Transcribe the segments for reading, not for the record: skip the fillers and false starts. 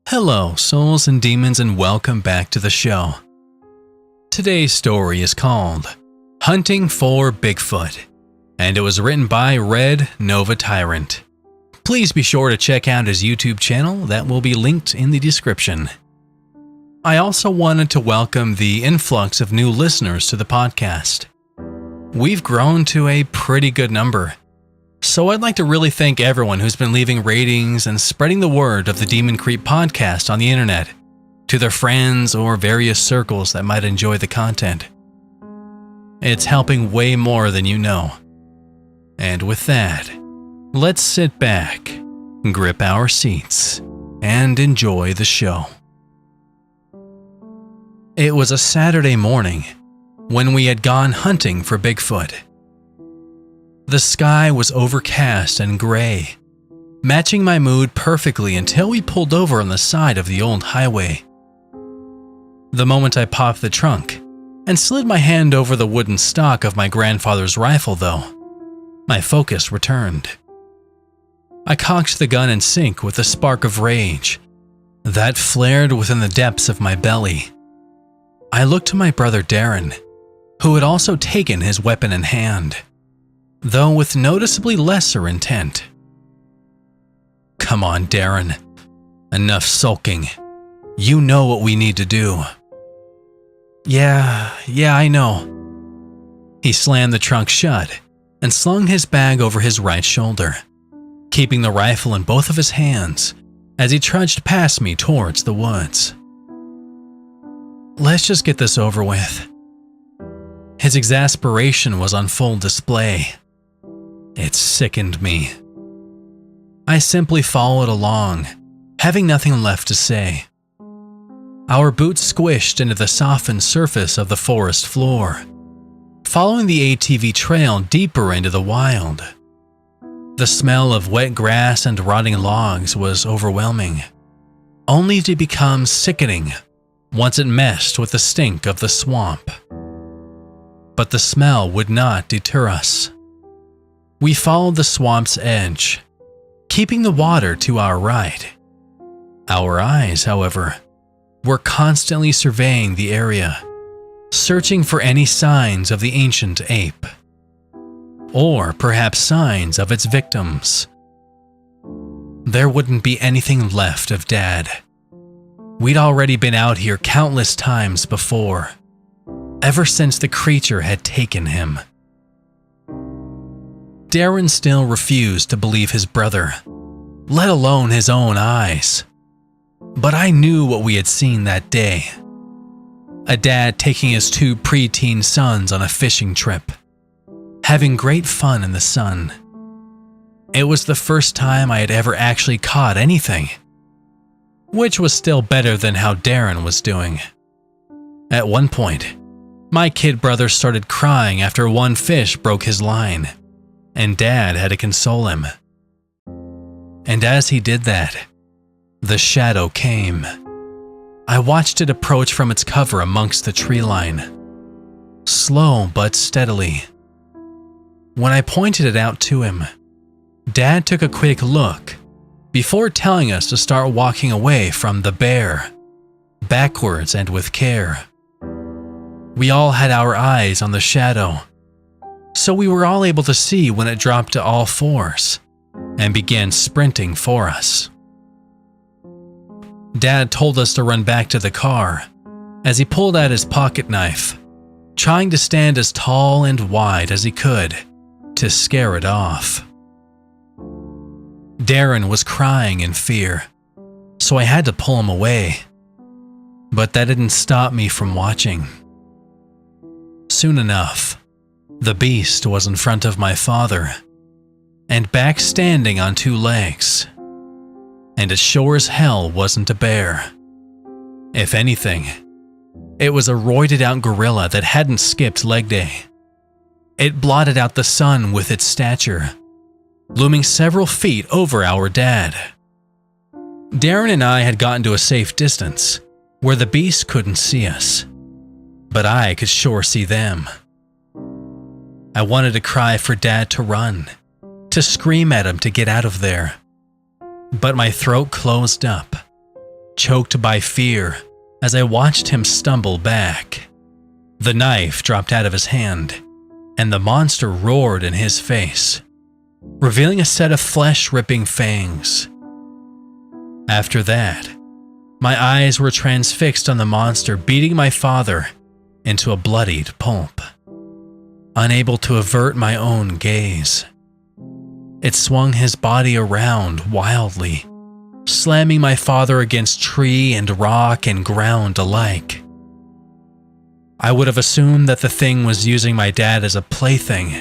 Hello, souls and demons, and welcome back to the show. Today's story is called Hunting for Bigfoot, and it was written by Red Nova Tyrant. Please be sure to check out his YouTube channel that will be linked in the description. I also wanted to welcome the influx of new listeners to the podcast. We've grown to a pretty good number. So I'd like to really thank everyone who's been leaving ratings and spreading the word of the Demon Creep podcast on the internet to their friends or various circles that might enjoy the content. It's helping way more than you know. And with that, let's sit back, grip our seats, and enjoy the show. It was a Saturday morning when we had gone hunting for Bigfoot. The sky was overcast and gray, matching my mood perfectly until we pulled over on the side of the old highway. The moment I popped the trunk and slid my hand over the wooden stock of my grandfather's rifle, though, my focus returned. I cocked the gun in sync with a spark of rage that flared within the depths of my belly. I looked to my brother Darren, who had also taken his weapon in hand, though with noticeably lesser intent. Come on, Darren. Enough sulking. You know what we need to do. Yeah, I know. He slammed the trunk shut and slung his bag over his right shoulder, keeping the rifle in both of his hands as he trudged past me towards the woods. Let's just get this over with. His exasperation was on full display. It sickened me. I simply followed along, having nothing left to say. Our boots squished into the softened surface of the forest floor, following the ATV trail deeper into the wild. The smell of wet grass and rotting logs was overwhelming, only to become sickening once it messed with the stink of the swamp. But the smell would not deter us. We followed the swamp's edge, keeping the water to our right. Our eyes, however, were constantly surveying the area, searching for any signs of the ancient ape, or perhaps signs of its victims. There wouldn't be anything left of Dad. We'd already been out here countless times before, ever since the creature had taken him. Darren still refused to believe his brother, let alone his own eyes. But I knew what we had seen that day. A dad taking his two preteen sons on a fishing trip, having great fun in the sun. It was the first time I had ever actually caught anything, which was still better than how Darren was doing. At one point, my kid brother started crying after one fish broke his line, and Dad had to console him. And as he did that, the shadow came. I watched it approach from its cover amongst the tree line, slow but steadily. When I pointed it out to him, Dad took a quick look before telling us to start walking away from the bear, backwards and with care. We all had our eyes on the shadow, so we were all able to see when it dropped to all fours and began sprinting for us. Dad told us to run back to the car as he pulled out his pocket knife, trying to stand as tall and wide as he could to scare it off. Darren was crying in fear, so I had to pull him away, but that didn't stop me from watching. Soon enough, the beast was in front of my father, and back standing on two legs. And it sure as hell wasn't a bear. If anything, it was a roided out gorilla that hadn't skipped leg day. It blotted out the sun with its stature, looming several feet over our dad. Darren and I had gotten to a safe distance where the beast couldn't see us, but I could sure see them. I wanted to cry for Dad to run, to scream at him to get out of there, but my throat closed up, choked by fear as I watched him stumble back. The knife dropped out of his hand, and the monster roared in his face, revealing a set of flesh-ripping fangs. After that, my eyes were transfixed on the monster beating my father into a bloodied pulp. Unable to avert my own gaze, it swung his body around wildly, slamming my father against tree and rock and ground alike. I would have assumed that the thing was using my dad as a plaything,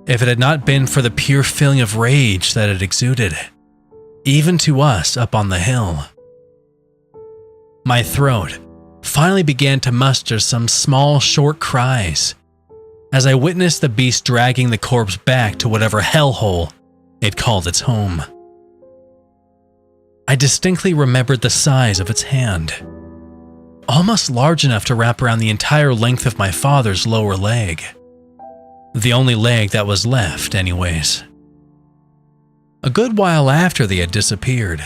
if it had not been for the pure feeling of rage that it exuded, even to us up on the hill. My throat finally began to muster some small, short cries as I witnessed the beast dragging the corpse back to whatever hellhole it called its home. I distinctly remembered the size of its hand, almost large enough to wrap around the entire length of my father's lower leg. The only leg that was left, anyways. A good while after they had disappeared,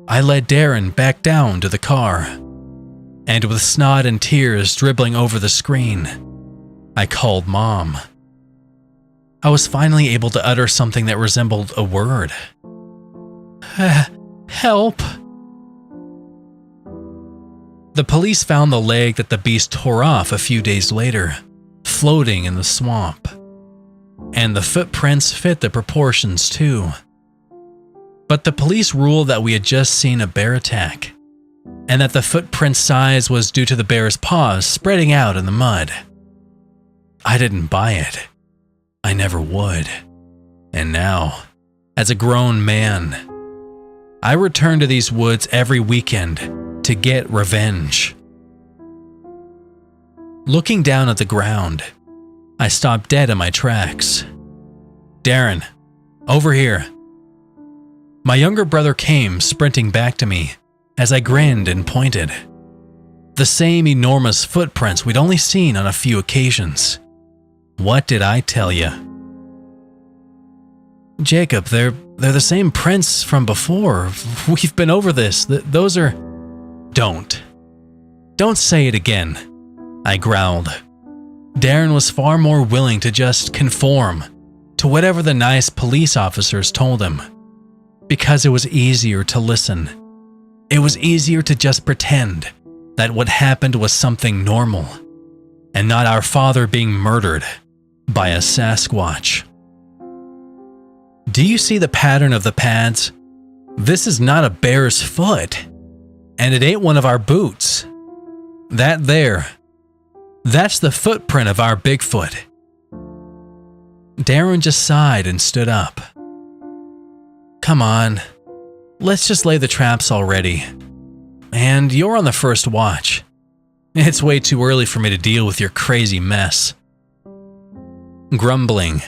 I led Darren back down to the car, and with snot and tears dribbling over the screen, I called Mom. I was finally able to utter something that resembled a word. Help! The police found the leg that the beast tore off a few days later, floating in the swamp. And the footprints fit the proportions too. But the police ruled that we had just seen a bear attack, and that the footprint size was due to the bear's paws spreading out in the mud. I didn't buy it. I never would. And now, as a grown man, I return to these woods every weekend to get revenge. Looking down at the ground, I stopped dead in my tracks. Darren, over here. My younger brother came sprinting back to me as I grinned and pointed. The same enormous footprints we'd only seen on a few occasions. What did I tell you? Jacob, they're the same prints from before. We've been over this. Those are... Don't say it again, I growled. Darren was far more willing to just conform to whatever the nice police officers told him, because it was easier to listen. It was easier to just pretend that what happened was something normal, and not our father being murdered by a Sasquatch. Do you see the pattern of the pads? This is not a bear's foot, and it ain't one of our boots. That there, that's the footprint of our Bigfoot. Darren just sighed and stood up. Come on, let's just lay the traps already. And you're on the first watch. It's way too early for me to deal with your crazy mess. Grumbling,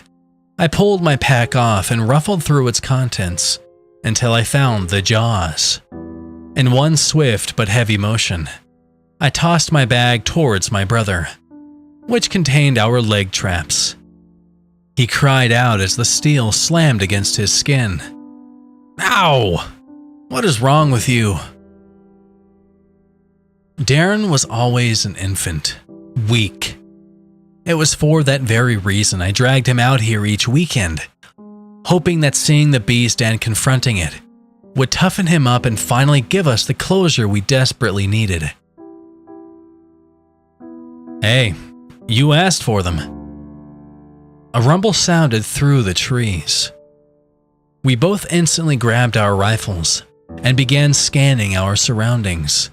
I pulled my pack off and ruffled through its contents until I found the jaws. In one swift but heavy motion, I tossed my bag towards my brother, which contained our leg traps. He cried out as the steel slammed against his skin. Ow! What is wrong with you? Darren was always an infant, weak. It was for that very reason I dragged him out here each weekend, hoping that seeing the beast and confronting it would toughen him up and finally give us the closure we desperately needed. Hey, you asked for them. A rumble sounded through the trees. We both instantly grabbed our rifles and began scanning our surroundings,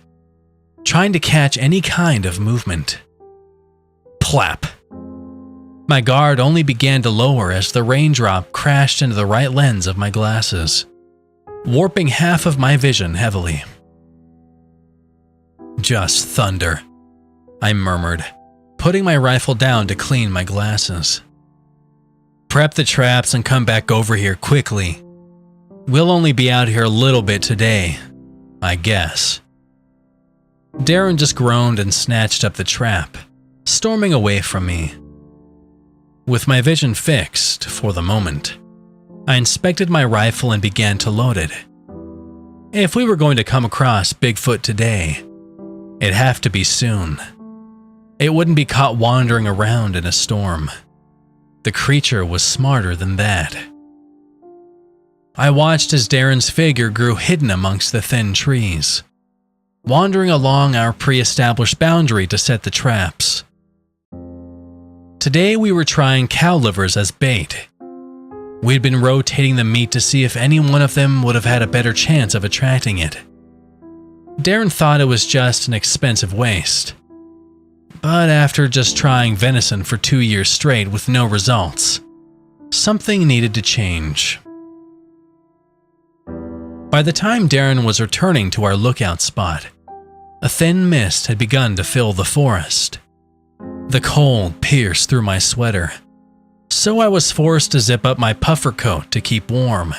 trying to catch any kind of movement. Plap! My guard only began to lower as the raindrop crashed into the right lens of my glasses, warping half of my vision heavily. Just thunder, I murmured, putting my rifle down to clean my glasses. Prep the traps and come back over here quickly. We'll only be out here a little bit today, I guess. Darren just groaned and snatched up the trap, storming away from me. With my vision fixed for the moment, I inspected my rifle and began to load it. If we were going to come across Bigfoot today, it'd have to be soon. It wouldn't be caught wandering around in a storm. The creature was smarter than that. I watched as Darren's figure grew hidden amongst the thin trees, wandering along our pre-established boundary to set the traps. Today we were trying cow livers as bait. We'd been rotating the meat to see if any one of them would have had a better chance of attracting it. Darren thought it was just an expensive waste. But after just trying venison for 2 years straight with no results, something needed to change. By the time Darren was returning to our lookout spot, a thin mist had begun to fill the forest. The cold pierced through my sweater, so I was forced to zip up my puffer coat to keep warm.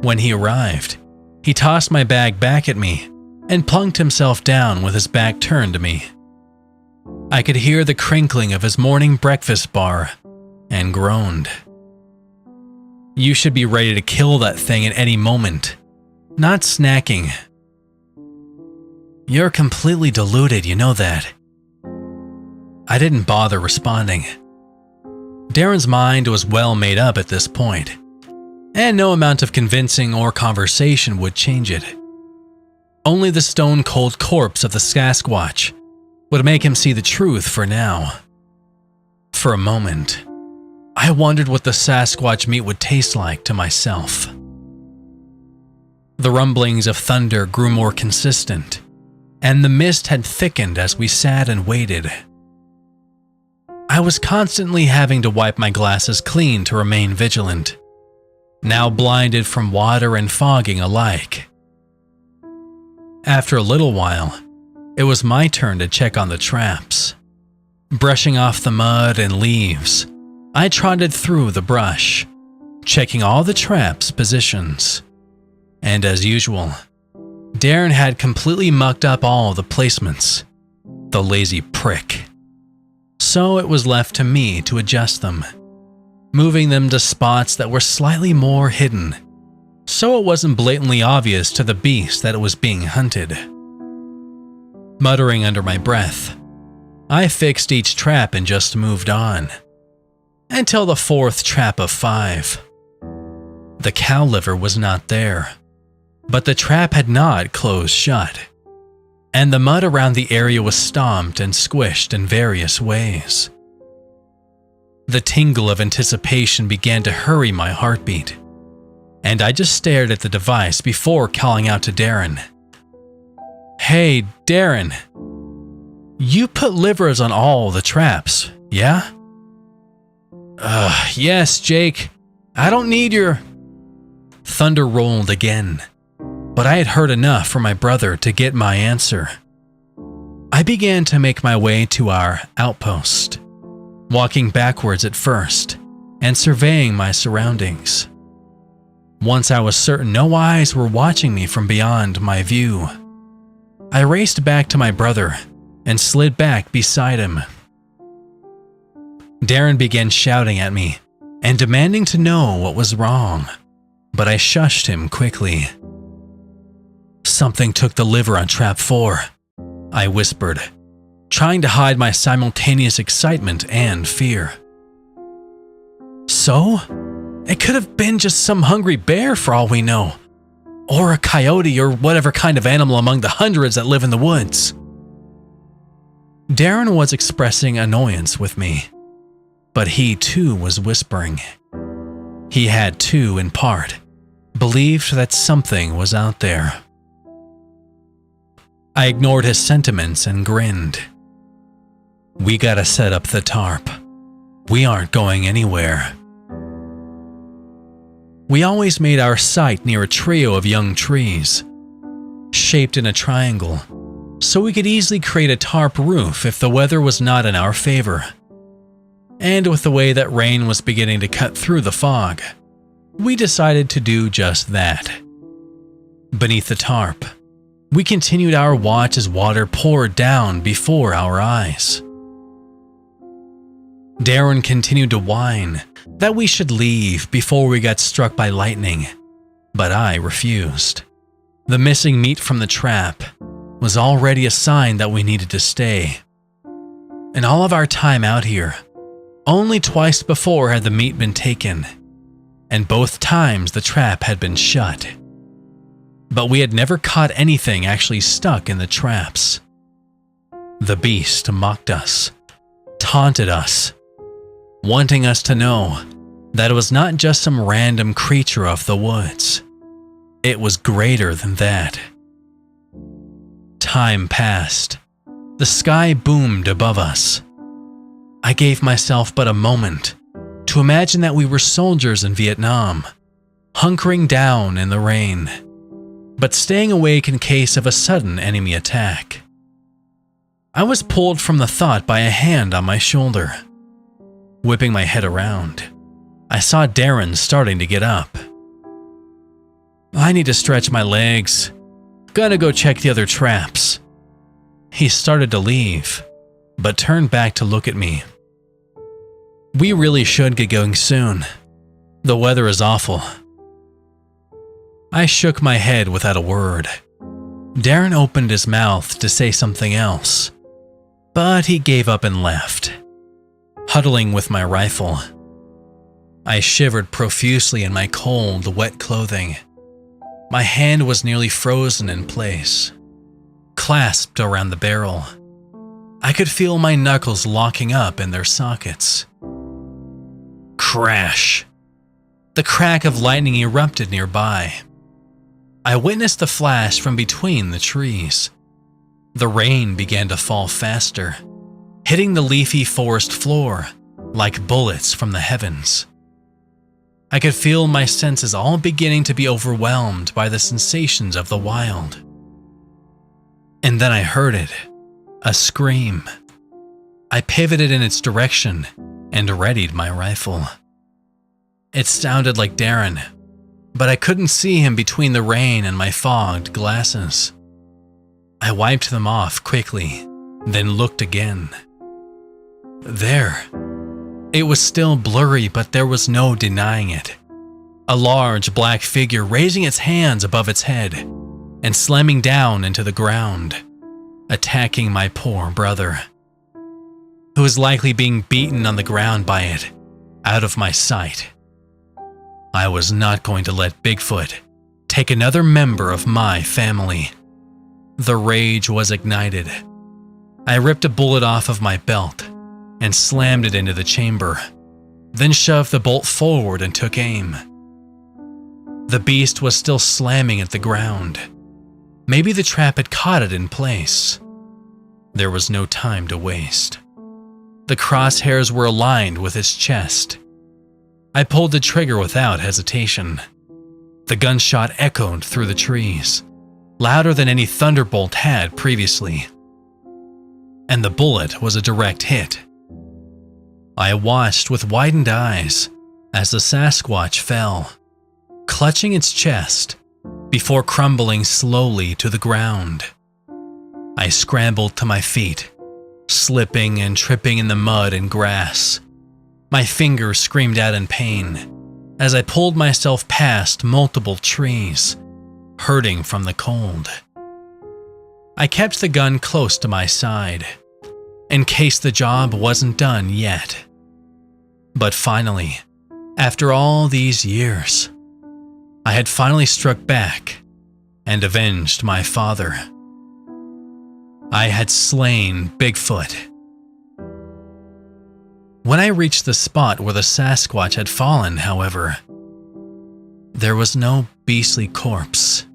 When he arrived, he tossed my bag back at me and plunked himself down with his back turned to me. I could hear the crinkling of his morning breakfast bar and groaned. You should be ready to kill that thing at any moment, not snacking. You're completely deluded, you know that. I didn't bother responding. Darren's mind was well made up at this point, and no amount of convincing or conversation would change it. Only the stone-cold corpse of the Sasquatch would make him see the truth for now. For a moment, I wondered what the Sasquatch meat would taste like to myself. The rumblings of thunder grew more consistent, and the mist had thickened as we sat and waited. I was constantly having to wipe my glasses clean to remain vigilant, now blinded from water and fogging alike. After a little while, it was my turn to check on the traps. Brushing off the mud and leaves, I trotted through the brush, checking all the traps' positions. And as usual, Darren had completely mucked up all the placements. The lazy prick. So it was left to me to adjust them, moving them to spots that were slightly more hidden, so it wasn't blatantly obvious to the beast that it was being hunted. Muttering under my breath, I fixed each trap and just moved on, until the fourth trap of 5. The cow liver was not there, but the trap had not closed shut, and the mud around the area was stomped and squished in various ways. The tingle of anticipation began to hurry my heartbeat, and I just stared at the device before calling out to Darren. Hey, Darren, you put livers on all the traps, yeah? Yes, Jake. I don't need your... Thunder rolled again, but I had heard enough from my brother to get my answer. I began to make my way to our outpost, walking backwards at first and surveying my surroundings. Once I was certain no eyes were watching me from beyond my view, I raced back to my brother and slid back beside him. Darren began shouting at me and demanding to know what was wrong, but I shushed him quickly. Something took the liver on trap 4, I whispered, trying to hide my simultaneous excitement and fear. So? It could have been just some hungry bear for all we know, or a coyote or whatever kind of animal among the hundreds that live in the woods. Darren was expressing annoyance with me, but he too was whispering. He had too, in part, believed that something was out there. I ignored his sentiments and grinned. We gotta set up the tarp. We aren't going anywhere. We always made our site near a trio of young trees, shaped in a triangle, so we could easily create a tarp roof if the weather was not in our favor. And with the way that rain was beginning to cut through the fog, we decided to do just that. Beneath the tarp, we continued our watch as water poured down before our eyes. Darren continued to whine that we should leave before we got struck by lightning, but I refused. The missing meat from the trap was already a sign that we needed to stay. In all of our time out here, only twice before had the meat been taken, and both times the trap had been shut. But we had never caught anything actually stuck in the traps. The beast mocked us, taunted us, wanting us to know that it was not just some random creature of the woods. It was greater than that. Time passed. The sky boomed above us. I gave myself but a moment to imagine that we were soldiers in Vietnam, hunkering down in the rain, but staying awake in case of a sudden enemy attack. I was pulled from the thought by a hand on my shoulder. Whipping my head around, I saw Darren starting to get up. "I need to stretch my legs. Gonna go check the other traps." He started to leave, but turned back to look at me. "We really should get going soon. The weather is awful." I shook my head without a word. Darren opened his mouth to say something else, but he gave up and left. Huddling with my rifle, I shivered profusely in my cold, wet clothing. My hand was nearly frozen in place, clasped around the barrel. I could feel my knuckles locking up in their sockets. Crash! The crack of lightning erupted nearby. I witnessed the flash from between the trees. The rain began to fall faster, hitting the leafy forest floor like bullets from the heavens. I could feel my senses all beginning to be overwhelmed by the sensations of the wild. And then I heard it, a scream. I pivoted in its direction and readied my rifle. It sounded like Darren, but I couldn't see him between the rain and my fogged glasses. I wiped them off quickly, then looked again. There. It was still blurry, but there was no denying it. A large black figure raising its hands above its head and slamming down into the ground, attacking my poor brother, who was likely being beaten on the ground by it, out of my sight. I was not going to let Bigfoot take another member of my family. The rage was ignited. I ripped a bullet off of my belt and slammed it into the chamber, then shoved the bolt forward and took aim. The beast was still slamming at the ground. Maybe the trap had caught it in place. There was no time to waste. The crosshairs were aligned with its chest. I pulled the trigger without hesitation. The gunshot echoed through the trees, louder than any thunderbolt had previously. And the bullet was a direct hit. I watched with widened eyes as the Sasquatch fell, clutching its chest before crumbling slowly to the ground. I scrambled to my feet, slipping and tripping in the mud and grass. My fingers screamed out in pain as I pulled myself past multiple trees, hurting from the cold. I kept the gun close to my side, in case the job wasn't done yet. But finally, after all these years, I had finally struck back and avenged my father. I had slain Bigfoot. When I reached the spot where the Sasquatch had fallen, however, there was no beastly corpse.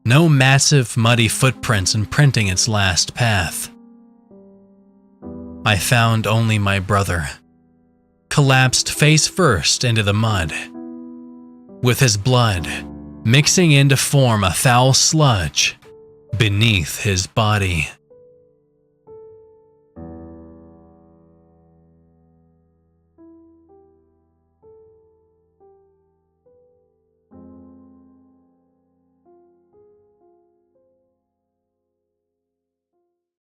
No massive muddy footprints imprinting its last path. I found only my brother, collapsed face first into the mud, with his blood mixing in to form a foul sludge beneath his body.